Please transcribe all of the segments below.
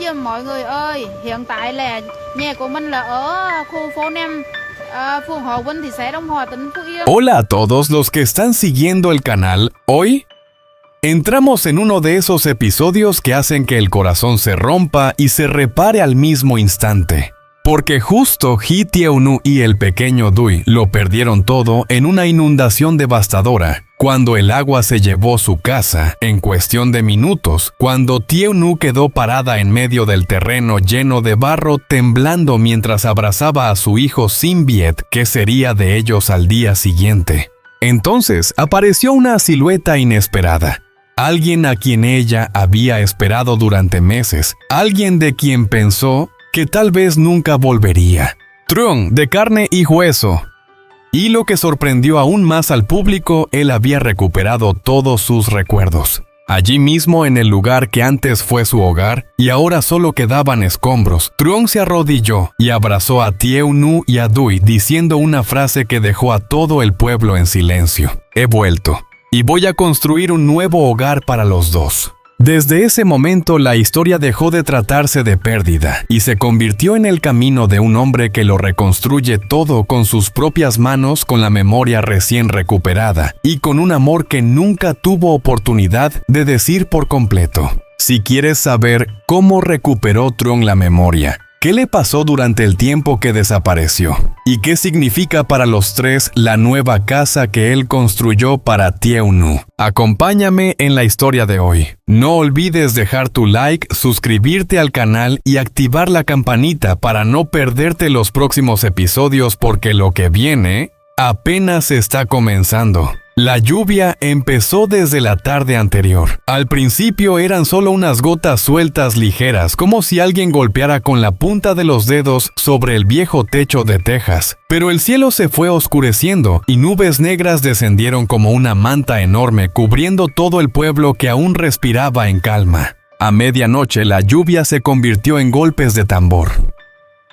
giùm mọi người ơi. Hiện tại là nhà của mình là ở khu phố 5, phường Hòa Vinh, thị xã Đông Hòa, tỉnh Phú Yên. Hola a todos los que están siguiendo el canal. Hoy entramos en uno de esos episodios que hacen que el corazón se rompa y se repare al mismo instante. Porque justo Hi Tieu-nu y el pequeño Dui lo perdieron todo en una inundación devastadora, cuando el agua se llevó su casa en cuestión de minutos, cuando Tieu-nu quedó parada en medio del terreno lleno de barro, temblando mientras abrazaba a su hijo Sin-biet, que sería de ellos al día siguiente. Entonces apareció una silueta inesperada. Alguien a quien ella había esperado durante meses, alguien de quien pensó que tal vez nunca volvería. Truong, de carne y hueso. Y lo que sorprendió aún más al público, él había recuperado todos sus recuerdos. Allí mismo en el lugar que antes fue su hogar, y ahora solo quedaban escombros, Truong se arrodilló y abrazó a Tieu-nu y a Dui diciendo una frase que dejó a todo el pueblo en silencio. He vuelto, y voy a construir un nuevo hogar para los dos. Desde ese momento la historia dejó de tratarse de pérdida y se convirtió en el camino de un hombre que lo reconstruye todo con sus propias manos, con la memoria recién recuperada y con un amor que nunca tuvo oportunidad de decir por completo. Si quieres saber cómo recuperó Truong la memoria, ¿qué le pasó durante el tiempo que desapareció? ¿Y qué significa para los tres la nueva casa que él construyó para Tieu-nu? Acompáñame en la historia de hoy. No olvides dejar tu like, suscribirte al canal y activar la campanita para no perderte los próximos episodios, porque lo que viene apenas está comenzando. La lluvia empezó desde la tarde anterior. Al principio eran solo unas gotas sueltas ligeras, como si alguien golpeara con la punta de los dedos sobre el viejo techo de tejas. Pero el cielo se fue oscureciendo y nubes negras descendieron como una manta enorme, cubriendo todo el pueblo que aún respiraba en calma. A medianoche la lluvia se convirtió en golpes de tambor.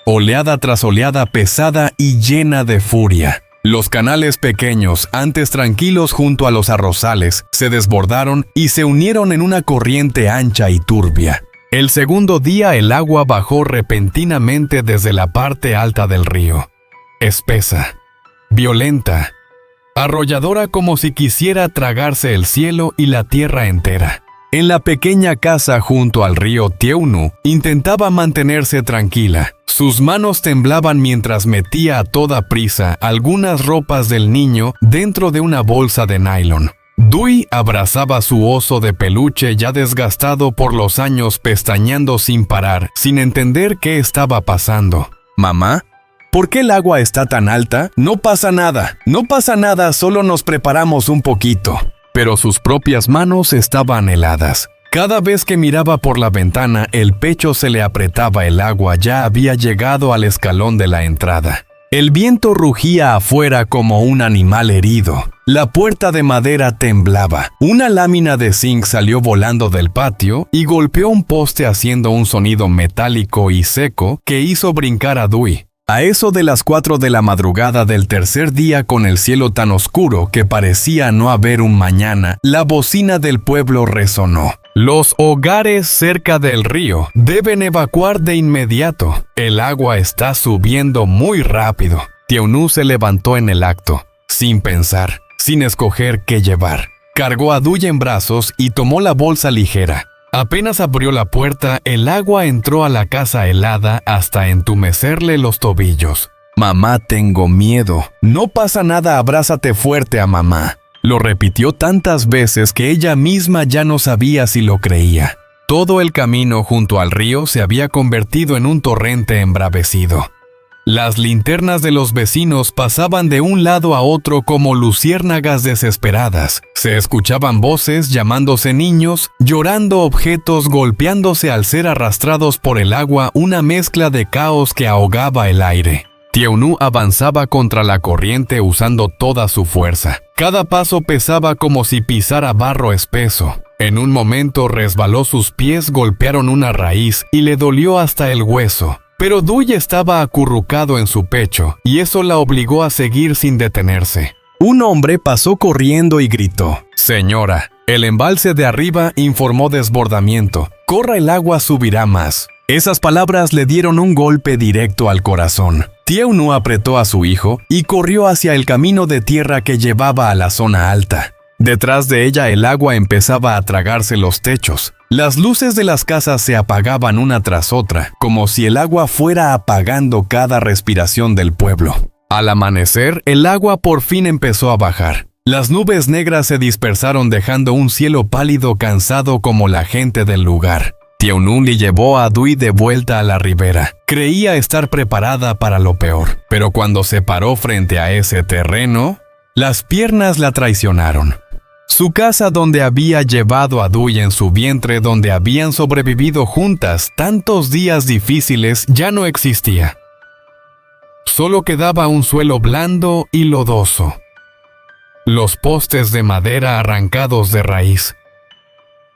Oleada tras oleada, pesada y llena de furia. Los canales pequeños, antes tranquilos junto a los arrozales, se desbordaron y se unieron en una corriente ancha y turbia. El segundo día el agua bajó repentinamente desde la parte alta del río. Espesa, violenta, arrolladora, como si quisiera tragarse el cielo y la tierra entera. En la pequeña casa junto al río, Tieu-nu intentaba mantenerse tranquila. Sus manos temblaban mientras metía a toda prisa algunas ropas del niño dentro de una bolsa de nylon. Dui abrazaba su oso de peluche ya desgastado por los años, pestañeando sin parar, sin entender qué estaba pasando. «¿Mamá? ¿Por qué el agua está tan alta? No pasa nada, solo nos preparamos un poquito». Pero sus propias manos estaban heladas. Cada vez que miraba por la ventana, el pecho se le apretaba, el agua ya había llegado al escalón de la entrada. El viento rugía afuera como un animal herido. La puerta de madera temblaba. Una lámina de zinc salió volando del patio y golpeó un poste haciendo un sonido metálico y seco que hizo brincar a Dui. A eso de las 4 de la madrugada del tercer día, con el cielo tan oscuro que parecía no haber un mañana, la bocina del pueblo resonó. Los hogares cerca del río deben evacuar de inmediato. El agua está subiendo muy rápido. Tieu-nu se levantó en el acto, sin pensar, sin escoger qué llevar. Cargó a Dui en brazos y tomó la bolsa ligera. Apenas abrió la puerta, el agua entró a la casa helada hasta entumecerle los tobillos. «Mamá, tengo miedo». «No pasa nada, abrázate fuerte a mamá». Lo repitió tantas veces que ella misma ya no sabía si lo creía. Todo el camino junto al río se había convertido en un torrente embravecido. Las linternas de los vecinos pasaban de un lado a otro como luciérnagas desesperadas. Se escuchaban voces llamándose niños, llorando objetos, golpeándose al ser arrastrados por el agua, una mezcla de caos que ahogaba el aire. Tieu-nu avanzaba contra la corriente usando toda su fuerza. Cada paso pesaba como si pisara barro espeso. En un momento resbaló, sus pies golpearon una raíz y le dolió hasta el hueso. Pero Dui estaba acurrucado en su pecho, y eso la obligó a seguir sin detenerse. Un hombre pasó corriendo y gritó: «Señora». El embalse de arriba informó desbordamiento. «Corra, el agua subirá más». Esas palabras le dieron un golpe directo al corazón. Tiaunu apretó a su hijo y corrió hacia el camino de tierra que llevaba a la zona alta. Detrás de ella el agua empezaba a tragarse los techos. Las luces de las casas se apagaban una tras otra, como si el agua fuera apagando cada respiración del pueblo. Al amanecer, el agua por fin empezó a bajar. Las nubes negras se dispersaron dejando un cielo pálido cansado como la gente del lugar. Tiaunu le llevó a Dui de vuelta a la ribera. Creía estar preparada para lo peor, pero cuando se paró frente a ese terreno, las piernas la traicionaron. Su casa donde había llevado a Dui en su vientre, donde habían sobrevivido juntas tantos días difíciles, ya no existía. Solo quedaba un suelo blando y lodoso. Los postes de madera arrancados de raíz.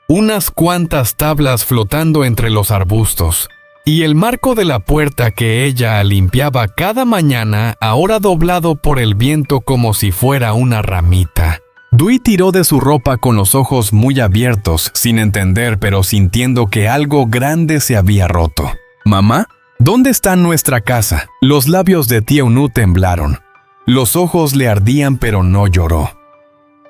Unas cuantas tablas flotando entre los arbustos. Y el marco de la puerta que ella limpiaba cada mañana, ahora doblado por el viento como si fuera una ramita. Dui tiró de su ropa con los ojos muy abiertos, sin entender pero sintiendo que algo grande se había roto. «¿Mamá? ¿Dónde está nuestra casa?» Los labios de Tiaunu temblaron. Los ojos le ardían pero no lloró.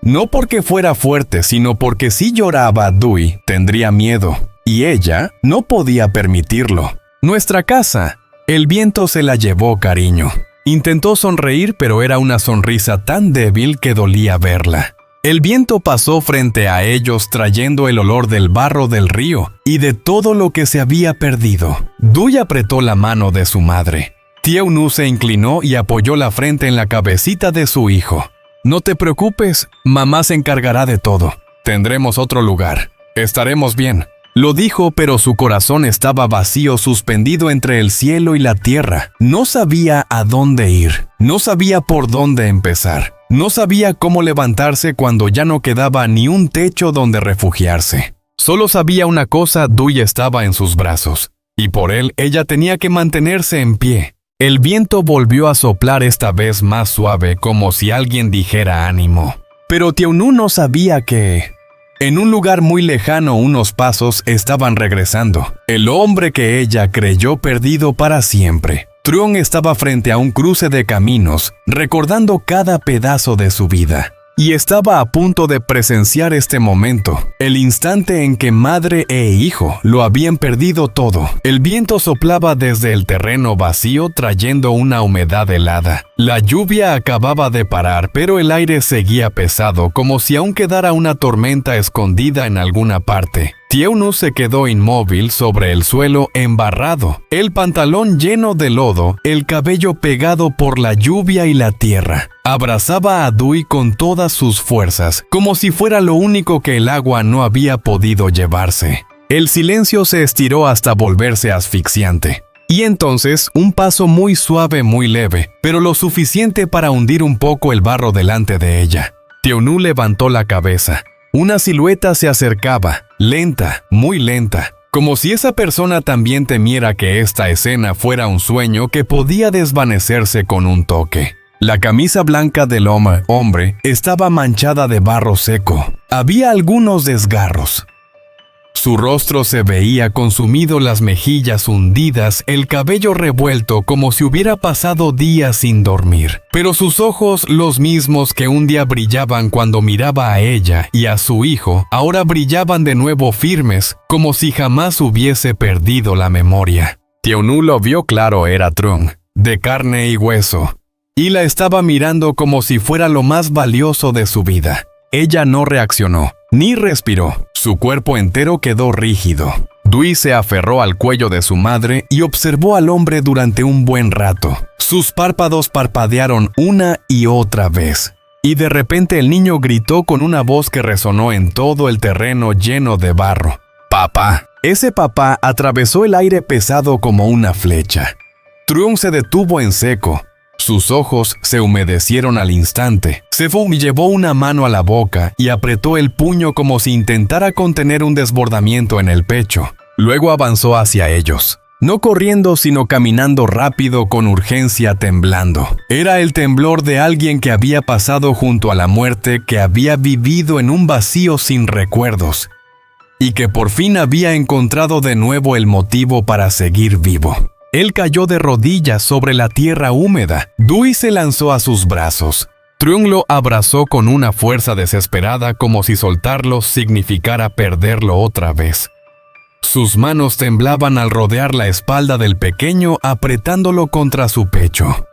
No porque fuera fuerte, sino porque si lloraba Dui, tendría miedo. Y ella no podía permitirlo. «Nuestra casa». El viento se la llevó, cariño. Intentó sonreír, pero era una sonrisa tan débil que dolía verla. El viento pasó frente a ellos trayendo el olor del barro del río y de todo lo que se había perdido. Dui apretó la mano de su madre. Tiaunu se inclinó y apoyó la frente en la cabecita de su hijo. «No te preocupes, mamá se encargará de todo. Tendremos otro lugar. Estaremos bien». Lo dijo, pero su corazón estaba vacío, suspendido entre el cielo y la tierra. No sabía a dónde ir. No sabía por dónde empezar. No sabía cómo levantarse cuando ya no quedaba ni un techo donde refugiarse. Solo sabía una cosa: Dui estaba en sus brazos. Y por él, ella tenía que mantenerse en pie. El viento volvió a soplar, esta vez más suave, como si alguien dijera ánimo. Pero Tiaunu no sabía que... En un lugar muy lejano, unos pasos estaban regresando. El hombre que ella creyó perdido para siempre. Truong estaba frente a un cruce de caminos, recordando cada pedazo de su vida. Y estaba a punto de presenciar este momento, el instante en que madre e hijo lo habían perdido todo. El viento soplaba desde el terreno vacío trayendo una humedad helada. La lluvia acababa de parar, pero el aire seguía pesado, como si aún quedara una tormenta escondida en alguna parte. Tiaunu se quedó inmóvil sobre el suelo embarrado, el pantalón lleno de lodo, el cabello pegado por la lluvia y la tierra. Abrazaba a Dui con todas sus fuerzas, como si fuera lo único que el agua no había podido llevarse. El silencio se estiró hasta volverse asfixiante. Y entonces, un paso muy suave, muy leve, pero lo suficiente para hundir un poco el barro delante de ella. Tiaunu levantó la cabeza. Una silueta se acercaba, lenta, muy lenta, como si esa persona también temiera que esta escena fuera un sueño que podía desvanecerse con un toque. La camisa blanca del hombre estaba manchada de barro seco. Había algunos desgarros. Su rostro se veía consumido, las mejillas hundidas, el cabello revuelto como si hubiera pasado días sin dormir. Pero sus ojos, los mismos que un día brillaban cuando miraba a ella y a su hijo, ahora brillaban de nuevo firmes, como si jamás hubiese perdido la memoria. Tiaunu lo vio claro, era Truong, de carne y hueso, y la estaba mirando como si fuera lo más valioso de su vida. Ella no reaccionó, ni respiró. Su cuerpo entero quedó rígido. Dui se aferró al cuello de su madre y observó al hombre durante un buen rato. Sus párpados parpadearon una y otra vez. Y de repente el niño gritó con una voz que resonó en todo el terreno lleno de barro. ¡Papá! Ese papá atravesó el aire pesado como una flecha. Truong se detuvo en seco. Sus ojos se humedecieron al instante. Se fue y llevó una mano a la boca y apretó el puño como si intentara contener un desbordamiento en el pecho. Luego avanzó hacia ellos. No corriendo, sino caminando rápido, con urgencia, temblando. Era el temblor de alguien que había pasado junto a la muerte, que había vivido en un vacío sin recuerdos. y que por fin había encontrado de nuevo el motivo para seguir vivo. Él cayó de rodillas sobre la tierra húmeda. Dewey se lanzó a sus brazos. Trung lo abrazó con una fuerza desesperada, como si soltarlo significara perderlo otra vez. Sus manos temblaban al rodear la espalda del pequeño, apretándolo contra su pecho.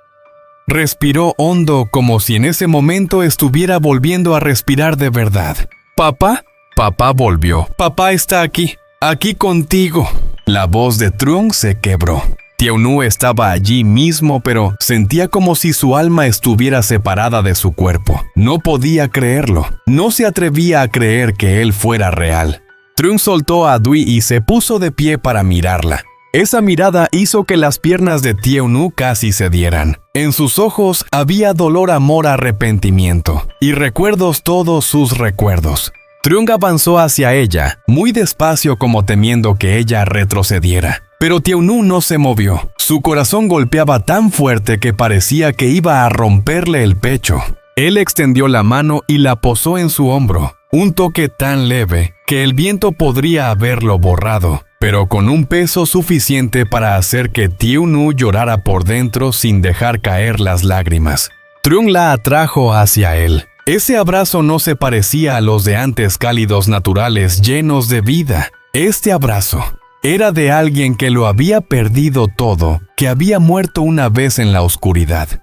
Respiró hondo, como si en ese momento estuviera volviendo a respirar de verdad. «¿Papá?» Papá volvió. «Papá está aquí contigo». La voz de Trung se quebró. Tiaunu estaba allí mismo, pero sentía como si su alma estuviera separada de su cuerpo. No podía creerlo. No se atrevía a creer que él fuera real. Trung soltó a Dewey y se puso de pie para mirarla. Esa mirada hizo que las piernas de Tiaunu casi cedieran. En sus ojos había dolor, amor, arrepentimiento y recuerdos, todos sus recuerdos. Trung avanzó hacia ella, muy despacio, como temiendo que ella retrocediera. Pero Tiaunu no se movió. Su corazón golpeaba tan fuerte que parecía que iba a romperle el pecho. Él extendió la mano y la posó en su hombro. Un toque tan leve que el viento podría haberlo borrado, pero con un peso suficiente para hacer que Tiaunu llorara por dentro sin dejar caer las lágrimas. Trung la atrajo hacia él. Ese abrazo no se parecía a los de antes, cálidos, naturales, llenos de vida. Este abrazo era de alguien que lo había perdido todo, que había muerto una vez en la oscuridad,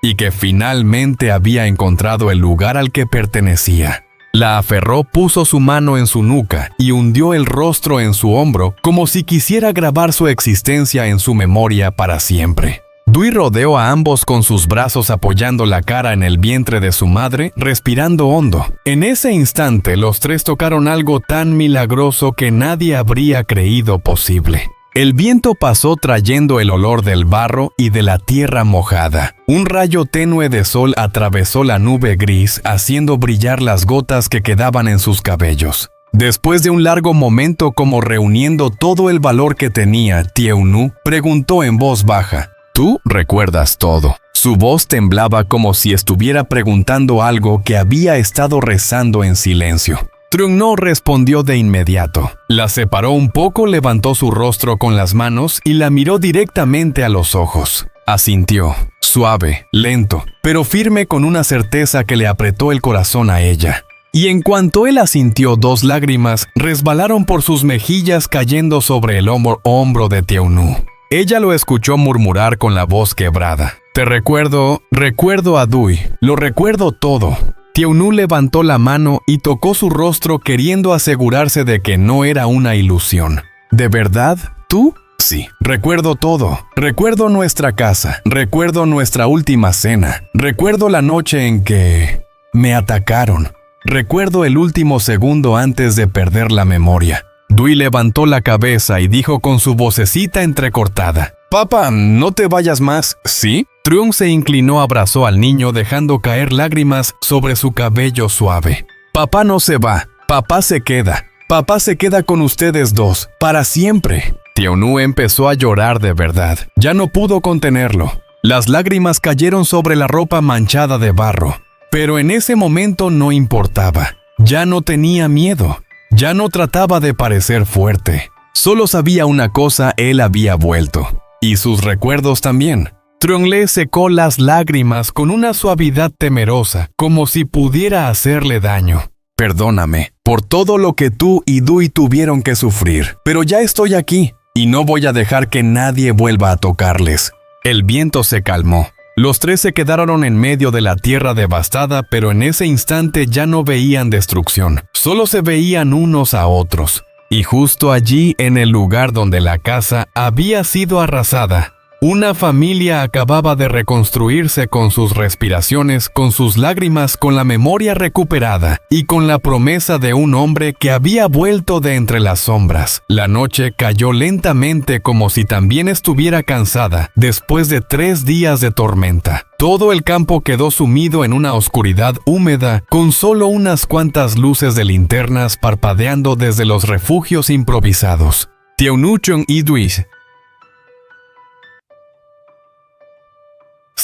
y que finalmente había encontrado el lugar al que pertenecía. La aferró, puso su mano en su nuca y hundió el rostro en su hombro, como si quisiera grabar su existencia en su memoria para siempre. Dewey rodeó a ambos con sus brazos, apoyando la cara en el vientre de su madre, respirando hondo. En ese instante, los tres tocaron algo tan milagroso que nadie habría creído posible. El viento pasó trayendo el olor del barro y de la tierra mojada. Un rayo tenue de sol atravesó la nube gris, haciendo brillar las gotas que quedaban en sus cabellos. Después de un largo momento, como reuniendo todo el valor que tenía, Tiaunu preguntó en voz baja: «¿Tú recuerdas todo?». Su voz temblaba como si estuviera preguntando algo que había estado rezando en silencio. Trung no respondió de inmediato. La separó un poco, levantó su rostro con las manos y la miró directamente a los ojos. Asintió, suave, lento, pero firme, con una certeza que le apretó el corazón a ella. Y en cuanto él asintió, 2 lágrimas resbalaron por sus mejillas, cayendo sobre el hombro de Tiaunu. Ella lo escuchó murmurar con la voz quebrada: «Te recuerdo a Dewey, lo recuerdo todo». Tiaunu levantó la mano y tocó su rostro, queriendo asegurarse de que no era una ilusión. «¿De verdad? ¿Tú?» «Sí, recuerdo todo. Recuerdo nuestra casa. Recuerdo nuestra última cena. Recuerdo la noche en que me atacaron. Recuerdo el último segundo antes de perder la memoria». Dewey levantó la cabeza y dijo con su vocecita entrecortada: «Papá, no te vayas más, ¿sí?». Trung se inclinó, abrazó al niño, dejando caer lágrimas sobre su cabello suave. «Papá no se va, papá se queda. Papá se queda con ustedes dos, para siempre». Tiaunu empezó a llorar de verdad. Ya no pudo contenerlo. Las lágrimas cayeron sobre la ropa manchada de barro. Pero en ese momento no importaba. Ya no tenía miedo. Ya no trataba de parecer fuerte. Solo sabía una cosa: él había vuelto. Y sus recuerdos también. Trung le secó las lágrimas con una suavidad temerosa, como si pudiera hacerle daño. «Perdóname por todo lo que tú y Dewey tuvieron que sufrir, pero ya estoy aquí y no voy a dejar que nadie vuelva a tocarles». El viento se calmó. Los tres se quedaron en medio de la tierra devastada, pero en ese instante ya no veían destrucción, solo se veían unos a otros. Y justo allí, en el lugar donde la casa había sido arrasada, una familia acababa de reconstruirse, con sus respiraciones, con sus lágrimas, con la memoria recuperada y con la promesa de un hombre que había vuelto de entre las sombras. La noche cayó lentamente, como si también estuviera cansada después de 3 días de tormenta. Todo el campo quedó sumido en una oscuridad húmeda, con solo unas cuantas luces de linternas parpadeando desde los refugios improvisados. Tiaunu, Trung y Dewey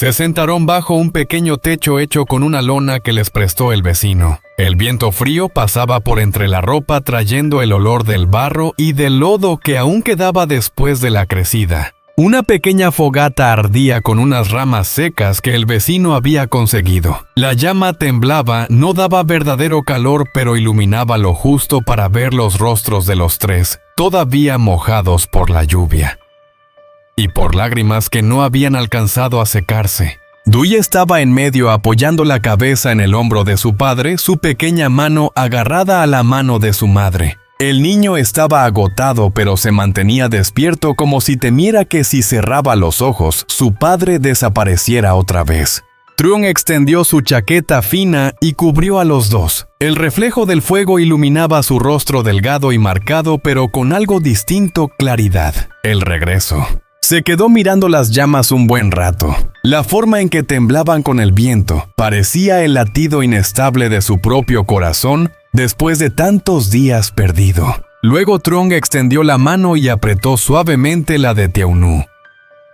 Se sentaron bajo un pequeño techo hecho con una lona que les prestó el vecino. El viento frío pasaba por entre la ropa trayendo el olor del barro y del lodo que aún quedaba después de la crecida. Una pequeña fogata ardía con unas ramas secas que el vecino había conseguido. La llama temblaba, no daba verdadero calor, pero iluminaba lo justo para ver los rostros de los tres, todavía mojados por la lluvia y por lágrimas que no habían alcanzado a secarse. Dewey estaba en medio apoyando la cabeza en el hombro de su padre, su pequeña mano agarrada a la mano de su madre. El niño estaba agotado, pero se mantenía despierto como si temiera que si cerraba los ojos, su padre desapareciera otra vez. Truong extendió su chaqueta fina y cubrió a los dos. El reflejo del fuego iluminaba su rostro delgado y marcado, pero con algo distinto claridad. El regreso. Se quedó mirando las llamas un buen rato. La forma en que temblaban con el viento parecía el latido inestable de su propio corazón después de tantos días perdido. Luego Truong extendió la mano y apretó suavemente la de Teunu.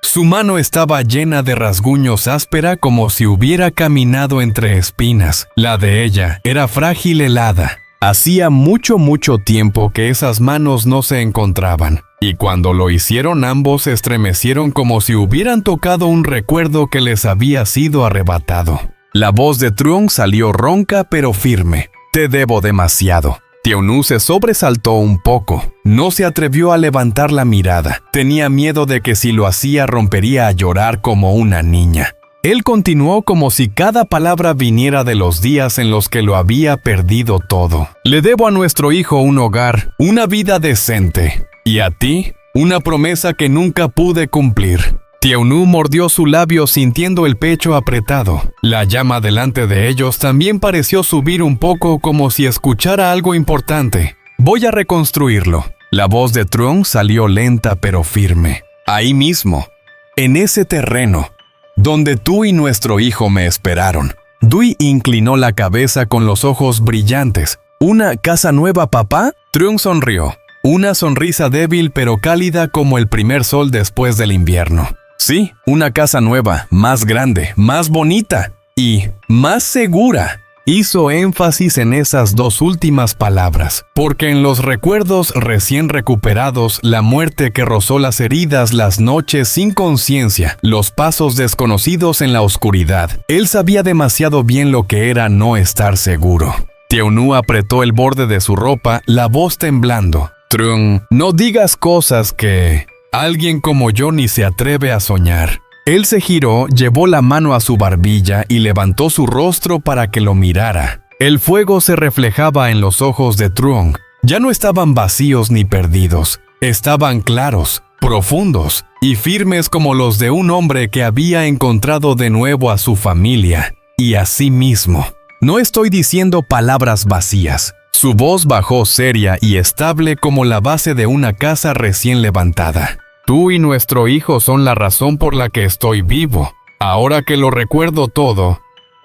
Su mano estaba llena de rasguños áspera como si hubiera caminado entre espinas. La de ella era frágil helada. Hacía mucho tiempo que esas manos no se encontraban. Y cuando lo hicieron ambos se estremecieron como si hubieran tocado un recuerdo que les había sido arrebatado. La voz de Truong salió ronca pero firme. «Te debo demasiado». Teunu se sobresaltó un poco. No se atrevió a levantar la mirada. Tenía miedo de que si lo hacía rompería a llorar como una niña. Él continuó como si cada palabra viniera de los días en los que lo había perdido todo. «Le debo a nuestro hijo un hogar, una vida decente. Y a ti, una promesa que nunca pude cumplir». Teunu mordió su labio sintiendo el pecho apretado. La llama delante de ellos también pareció subir un poco como si escuchara algo importante. «Voy a reconstruirlo». La voz de Truong salió lenta pero firme. «Ahí mismo, en ese terreno, donde tú y nuestro hijo me esperaron». Dewey inclinó la cabeza con los ojos brillantes. «¿Una casa nueva, papá?» Truong sonrió. Una sonrisa débil pero cálida como el primer sol después del invierno. «Sí, una casa nueva, más grande, más bonita y más segura». Hizo énfasis en esas dos últimas palabras, porque en los recuerdos recién recuperados, la muerte que rozó las heridas, las noches sin conciencia, los pasos desconocidos en la oscuridad, él sabía demasiado bien lo que era no estar seguro. Teunu apretó el borde de su ropa, la voz temblando. «Truong, no digas cosas que alguien como yo ni se atreve a soñar». Él se giró, llevó la mano a su barbilla y levantó su rostro para que lo mirara. El fuego se reflejaba en los ojos de Truong. Ya no estaban vacíos ni perdidos. Estaban claros, profundos y firmes como los de un hombre que había encontrado de nuevo a su familia y a sí mismo. «No estoy diciendo palabras vacías». Su voz bajó seria y estable como la base de una casa recién levantada. «Tú y nuestro hijo son la razón por la que estoy vivo. Ahora que lo recuerdo todo,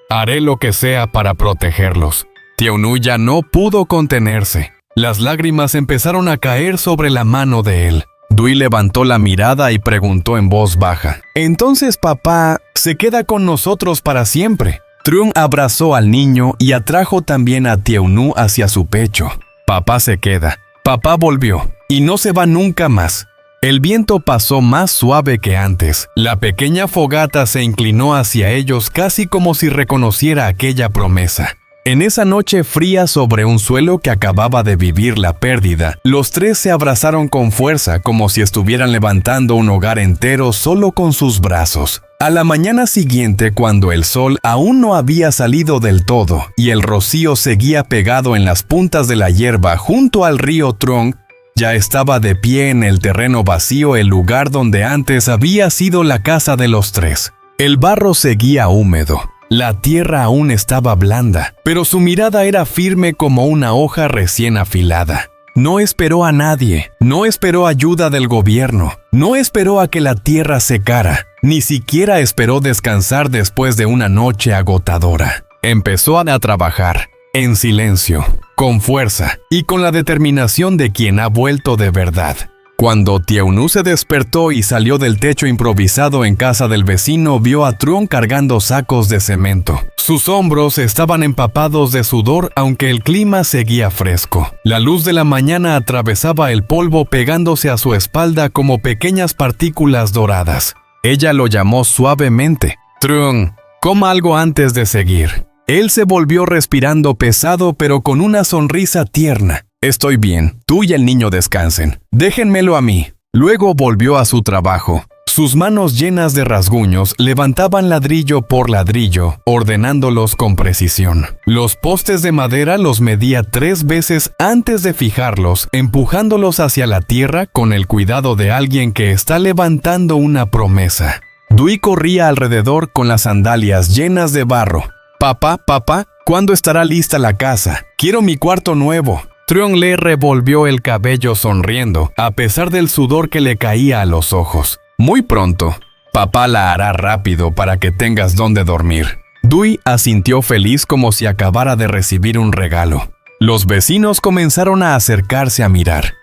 haré lo que sea para protegerlos». Teunu ya no pudo contenerse. Las lágrimas empezaron a caer sobre la mano de él. Dewey levantó la mirada y preguntó en voz baja. «¿Entonces papá se queda con nosotros para siempre?» Truong abrazó al niño y atrajo también a Teunu hacia su pecho. «Papá se queda. Papá volvió y no se va nunca más». El viento pasó más suave que antes. La pequeña fogata se inclinó hacia ellos casi como si reconociera aquella promesa. En esa noche fría sobre un suelo que acababa de vivir la pérdida, los tres se abrazaron con fuerza como si estuvieran levantando un hogar entero solo con sus brazos. A la mañana siguiente, cuando el sol aún no había salido del todo y el rocío seguía pegado en las puntas de la hierba junto al río Truong, ya estaba de pie en el terreno vacío el lugar donde antes había sido la casa de los tres. El barro seguía húmedo, la tierra aún estaba blanda, pero su mirada era firme como una hoja recién afilada. No esperó a nadie, no esperó ayuda del gobierno, no esperó a que la tierra secara, ni siquiera esperó descansar después de una noche agotadora. Empezó a trabajar, en silencio, con fuerza y con la determinación de quien ha vuelto de verdad. Cuando Tiaunu se despertó y salió del techo improvisado en casa del vecino, vio a Truong cargando sacos de cemento. Sus hombros estaban empapados de sudor, aunque el clima seguía fresco. La luz de la mañana atravesaba el polvo pegándose a su espalda como pequeñas partículas doradas. Ella lo llamó suavemente. Truong, coma algo antes de seguir. Él se volvió respirando pesado pero con una sonrisa tierna. Estoy bien, tú y el niño descansen. Déjenmelo a mí. Luego volvió a su trabajo. Sus manos llenas de rasguños levantaban ladrillo por ladrillo, ordenándolos con precisión. Los postes de madera los medía 3 veces antes de fijarlos, empujándolos hacia la tierra con el cuidado de alguien que está levantando una promesa. Dui corría alrededor con las sandalias llenas de barro. Papá, ¿cuándo estará lista la casa? Quiero mi cuarto nuevo. Truong le revolvió el cabello sonriendo, a pesar del sudor que le caía a los ojos. Muy pronto. Papá la hará rápido para que tengas donde dormir. Dui asintió feliz como si acabara de recibir un regalo. Los vecinos comenzaron a acercarse a mirar.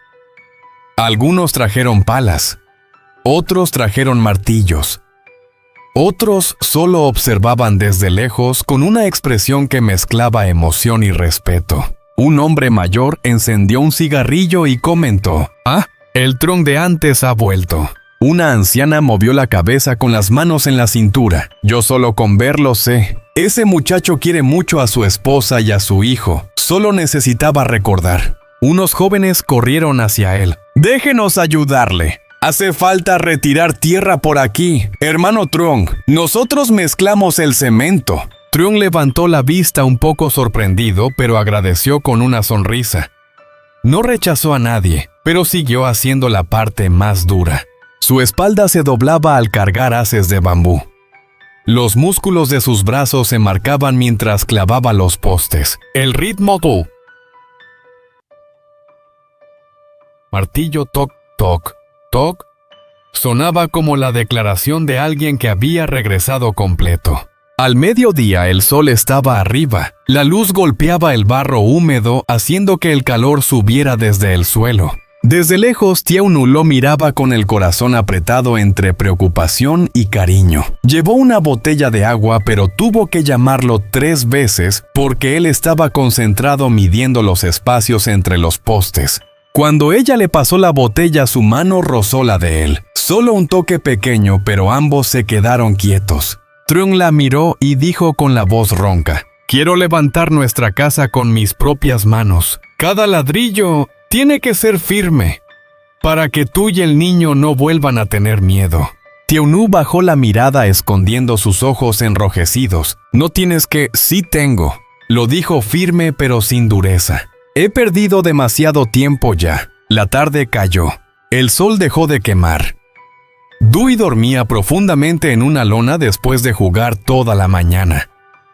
Algunos trajeron palas. Otros trajeron martillos. Otros solo observaban desde lejos con una expresión que mezclaba emoción y respeto. Un hombre mayor encendió un cigarrillo y comentó: «Ah, el Truong de antes ha vuelto». Una anciana movió la cabeza con las manos en la cintura. «Yo solo con verlo sé. Ese muchacho quiere mucho a su esposa y a su hijo. Solo necesitaba recordar». Unos jóvenes corrieron hacia él. «Déjenos ayudarle. Hace falta retirar tierra por aquí. Hermano Truong, nosotros mezclamos el cemento». Truong levantó la vista un poco sorprendido, pero agradeció con una sonrisa. No rechazó a nadie, pero siguió haciendo la parte más dura. Su espalda se doblaba al cargar haces de bambú. Los músculos de sus brazos se marcaban mientras clavaba los postes. El ritmo martillo toc, toc, toc, sonaba como la declaración de alguien que había regresado completo. Al mediodía el sol estaba arriba. La luz golpeaba el barro húmedo, haciendo que el calor subiera desde el suelo. Desde lejos, Tiaunu lo miraba con el corazón apretado entre preocupación y cariño. Llevó una botella de agua, pero tuvo que llamarlo 3 veces porque él estaba concentrado midiendo los espacios entre los postes. Cuando ella le pasó la botella, su mano rozó la de él. Solo un toque pequeño, pero ambos se quedaron quietos. Truong la miró y dijo con la voz ronca: «Quiero levantar nuestra casa con mis propias manos. Cada ladrillo tiene que ser firme, para que tú y el niño no vuelvan a tener miedo». Tiaunu bajó la mirada escondiendo sus ojos enrojecidos. «No tienes que...». «Sí tengo», lo dijo firme pero sin dureza. «He perdido demasiado tiempo ya». La tarde cayó. El sol dejó de quemar. Dui dormía profundamente en una lona después de jugar toda la mañana.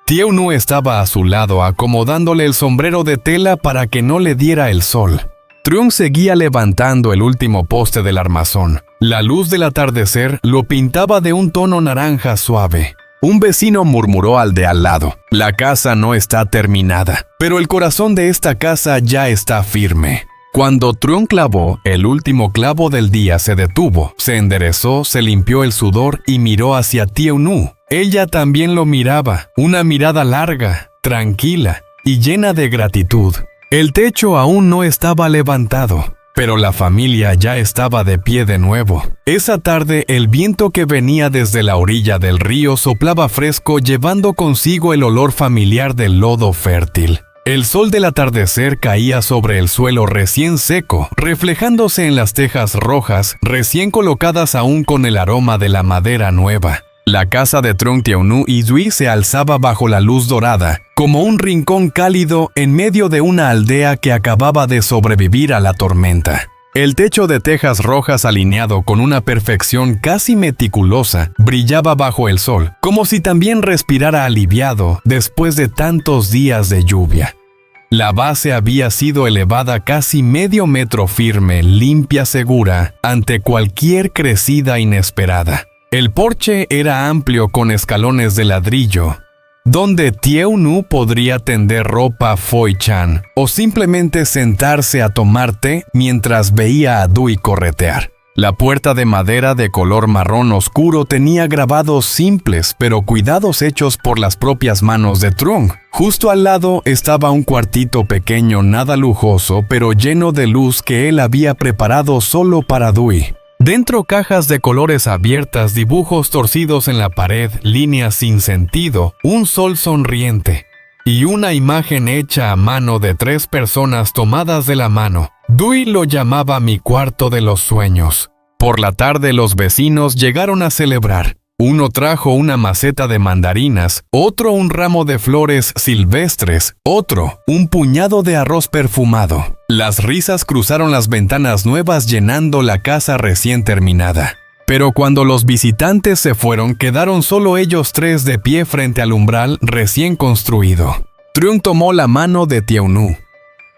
Tiaunu estaba a su lado acomodándole el sombrero de tela para que no le diera el sol. Truong seguía levantando el último poste del armazón. La luz del atardecer lo pintaba de un tono naranja suave. Un vecino murmuró al de al lado: «La casa no está terminada, pero el corazón de esta casa ya está firme». Cuando Truong clavó el último clavo del día, se detuvo, se enderezó, se limpió el sudor y miró hacia Tiaunu. Ella también lo miraba, una mirada larga, tranquila y llena de gratitud. El techo aún no estaba levantado, pero la familia ya estaba de pie de nuevo. Esa tarde, el viento que venía desde la orilla del río soplaba fresco, llevando consigo el olor familiar del lodo fértil. El sol del atardecer caía sobre el suelo recién seco, reflejándose en las tejas rojas, recién colocadas aún con el aroma de la madera nueva. La casa de Truong, Tiaunu y Dui se alzaba bajo la luz dorada, como un rincón cálido en medio de una aldea que acababa de sobrevivir a la tormenta. El techo de tejas rojas, alineado con una perfección casi meticulosa, brillaba bajo el sol, como si también respirara aliviado después de tantos días de lluvia. La base había sido elevada casi medio metro firme, limpia, segura, ante cualquier crecida inesperada. El porche era amplio con escalones de ladrillo, donde Tieu-nu podría tender ropa a Foi-chan o simplemente sentarse a tomar té mientras veía a Dui corretear. La puerta de madera de color marrón oscuro tenía grabados simples pero cuidados hechos por las propias manos de Trung. Justo al lado estaba un cuartito pequeño nada lujoso pero lleno de luz que él había preparado solo para Dui. Dentro cajas de colores abiertas, dibujos torcidos en la pared, líneas sin sentido, un sol sonriente y una imagen hecha a mano de 3 personas tomadas de la mano. Dui lo llamaba mi cuarto de los sueños. Por la tarde los vecinos llegaron a celebrar. Uno trajo una maceta de mandarinas, otro un ramo de flores silvestres, otro un puñado de arroz perfumado. Las risas cruzaron las ventanas nuevas llenando la casa recién terminada. Pero cuando los visitantes se fueron, quedaron solo ellos 3 de pie frente al umbral recién construido. Trung tomó la mano de Tieu-nu.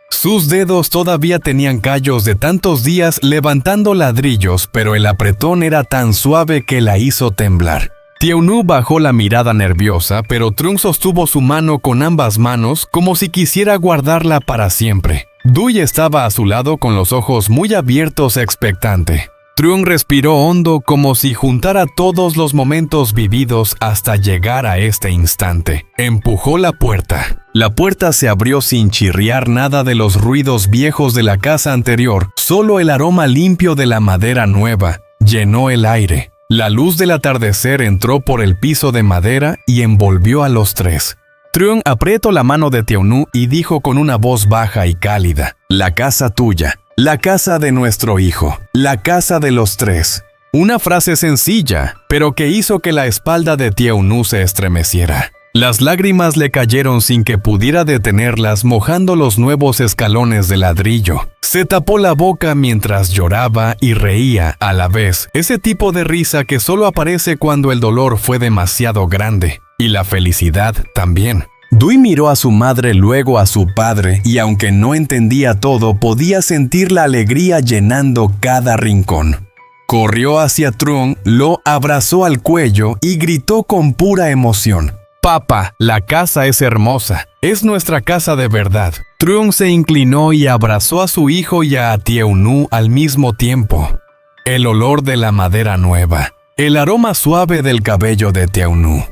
Sus dedos todavía tenían callos de tantos días levantando ladrillos, pero el apretón era tan suave que la hizo temblar. Tieu-nu bajó la mirada nerviosa, pero Trung sostuvo su mano con ambas manos como si quisiera guardarla para siempre. Dui estaba a su lado con los ojos muy abiertos expectante. Trung respiró hondo como si juntara todos los momentos vividos hasta llegar a este instante. Empujó la puerta. La puerta se abrió sin chirriar nada de los ruidos viejos de la casa anterior. Solo el aroma limpio de la madera nueva llenó el aire. La luz del atardecer entró por el piso de madera y envolvió a los 3. Trung apretó la mano de Tieu-nu y dijo con una voz baja y cálida: «La casa tuya. La casa de nuestro hijo, la casa de los 3. Una frase sencilla, pero que hizo que la espalda de Tieu-nu se estremeciera. Las lágrimas le cayeron sin que pudiera detenerlas, mojando los nuevos escalones de ladrillo. Se tapó la boca mientras lloraba y reía a la vez, ese tipo de risa que solo aparece cuando el dolor fue demasiado grande, y la felicidad también. Dui miró a su madre, luego a su padre, y aunque no entendía todo, podía sentir la alegría llenando cada rincón. Corrió hacia Trung, lo abrazó al cuello y gritó con pura emoción: «Papá, la casa es hermosa, es nuestra casa de verdad». Trung se inclinó y abrazó a su hijo y a Tieu-nu al mismo tiempo. El olor de la madera nueva, el aroma suave del cabello de Tieu-nu,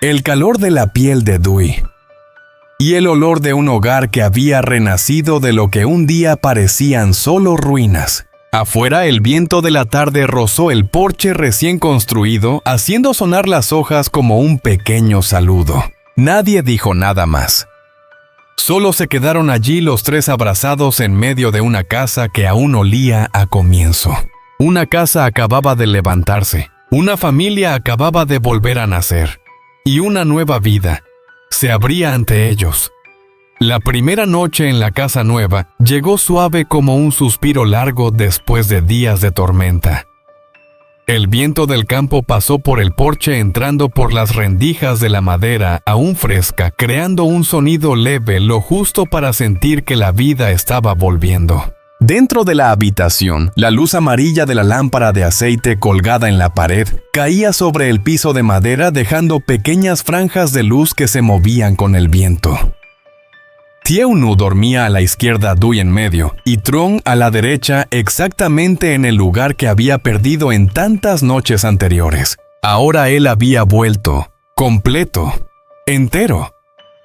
el calor de la piel de Dui y el olor de un hogar que había renacido de lo que un día parecían solo ruinas. Afuera el viento de la tarde rozó el porche recién construido, haciendo sonar las hojas como un pequeño saludo. Nadie dijo nada más. Solo se quedaron allí los 3 abrazados en medio de una casa que aún olía a comienzo. Una casa acababa de levantarse, una familia acababa de volver a nacer. Y una nueva vida se abría ante ellos. La primera noche en la casa nueva llegó suave como un suspiro largo después de días de tormenta. El viento del campo pasó por el porche entrando por las rendijas de la madera aún fresca, creando un sonido leve lo justo para sentir que la vida estaba volviendo. Dentro de la habitación, la luz amarilla de la lámpara de aceite colgada en la pared caía sobre el piso de madera dejando pequeñas franjas de luz que se movían con el viento. Tieu-nu dormía a la izquierda, Dui en medio, y Trung a la derecha exactamente en el lugar que había perdido en tantas noches anteriores. Ahora él había vuelto, completo, entero,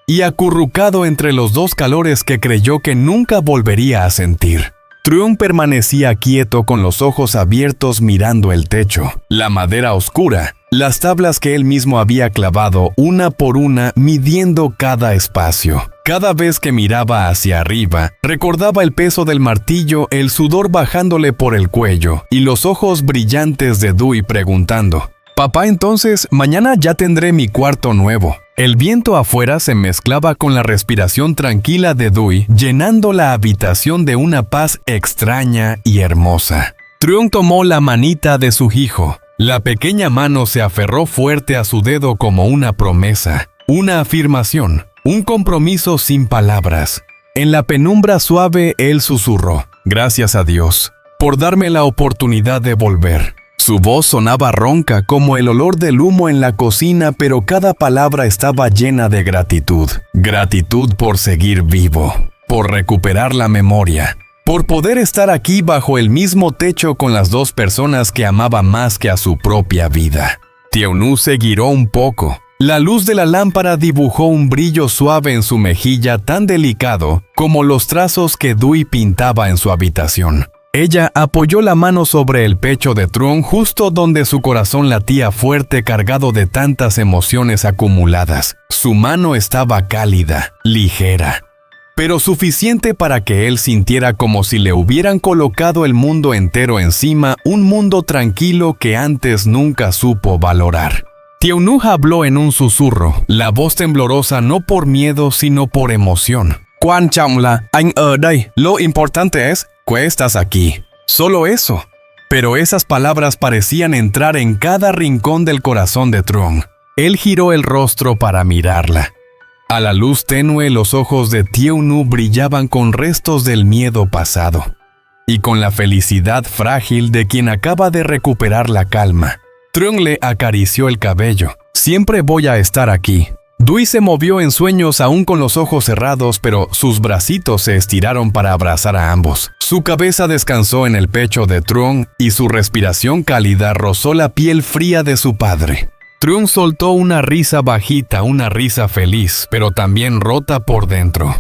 y acurrucado entre los 2 calores que creyó que nunca volvería a sentir. Trung permanecía quieto con los ojos abiertos mirando el techo, la madera oscura, las tablas que él mismo había clavado una por una midiendo cada espacio. Cada vez que miraba hacia arriba, recordaba el peso del martillo, el sudor bajándole por el cuello y los ojos brillantes de Dui preguntando: «Papá, entonces, mañana ya tendré mi cuarto nuevo». El viento afuera se mezclaba con la respiración tranquila de Dui, llenando la habitación de una paz extraña y hermosa. Trung tomó la manita de su hijo. La pequeña mano se aferró fuerte a su dedo como una promesa, una afirmación, un compromiso sin palabras. En la penumbra suave él susurró: «Gracias a Dios por darme la oportunidad de volver». Su voz sonaba ronca como el olor del humo en la cocina, pero cada palabra estaba llena de gratitud. Gratitud por seguir vivo, por recuperar la memoria, por poder estar aquí bajo el mismo techo con las dos personas que amaba más que a su propia vida. Teonu se giró un poco. La luz de la lámpara dibujó un brillo suave en su mejilla tan delicado como los trazos que Dui pintaba en su habitación. Ella apoyó la mano sobre el pecho de Truong justo donde su corazón latía fuerte cargado de tantas emociones acumuladas. Su mano estaba cálida, ligera, pero suficiente para que él sintiera como si le hubieran colocado el mundo entero encima, un mundo tranquilo que antes nunca supo valorar. Teonu habló en un susurro, la voz temblorosa no por miedo sino por emoción. Quan trọng là anh ở đây. Lo importante es que estás aquí. Solo eso. Pero esas palabras parecían entrar en cada rincón del corazón de Truong. Él giró el rostro para mirarla. A la luz tenue los ojos de Teonu brillaban con restos del miedo pasado y con la felicidad frágil de quien acaba de recuperar la calma. Truong le acarició el cabello. Siempre voy a estar aquí. Dui se movió en sueños aún con los ojos cerrados, pero sus bracitos se estiraron para abrazar a ambos. Su cabeza descansó en el pecho de Truong y su respiración cálida rozó la piel fría de su padre. Truong soltó una risa bajita, una risa feliz, pero también rota por dentro.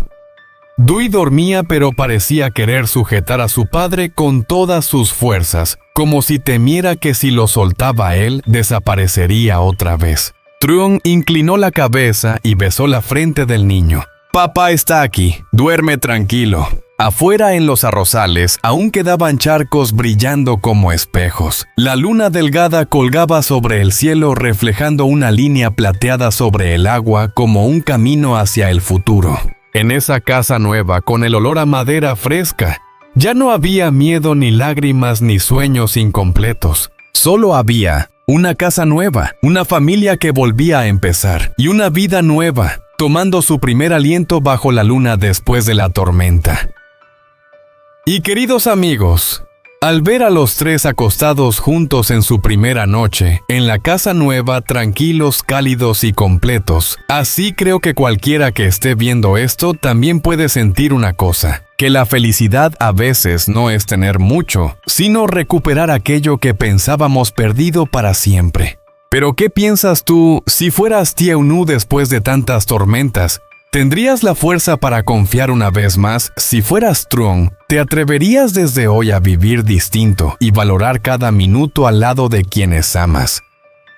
Dui dormía, pero parecía querer sujetar a su padre con todas sus fuerzas, como si temiera que si lo soltaba él, desaparecería otra vez. Truong inclinó la cabeza y besó la frente del niño. Papá está aquí, duerme tranquilo. Afuera en los arrozales aún quedaban charcos brillando como espejos. La luna delgada colgaba sobre el cielo reflejando una línea plateada sobre el agua como un camino hacia el futuro. En esa casa nueva, con el olor a madera fresca, ya no había miedo ni lágrimas ni sueños incompletos. Solo había una casa nueva, una familia que volvía a empezar y una vida nueva, tomando su primer aliento bajo la luna después de la tormenta. Y queridos amigos, al ver a los tres acostados juntos en su primera noche, en la casa nueva, tranquilos, cálidos y completos, así creo que cualquiera que esté viendo esto también puede sentir una cosa, que la felicidad a veces no es tener mucho, sino recuperar aquello que pensábamos perdido para siempre. Pero ¿qué piensas tú si fueras Teonu después de tantas tormentas? ¿Tendrías la fuerza para confiar una vez más? Si fueras Truong, ¿te atreverías desde hoy a vivir distinto y valorar cada minuto al lado de quienes amas?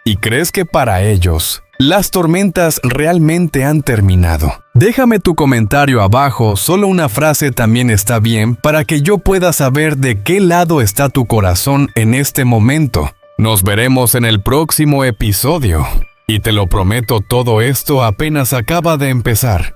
¿Y crees que para ellos, las tormentas realmente han terminado? Déjame tu comentario abajo, solo una frase también está bien para que yo pueda saber de qué lado está tu corazón en este momento. Nos veremos en el próximo episodio. Y te lo prometo, todo esto apenas acaba de empezar.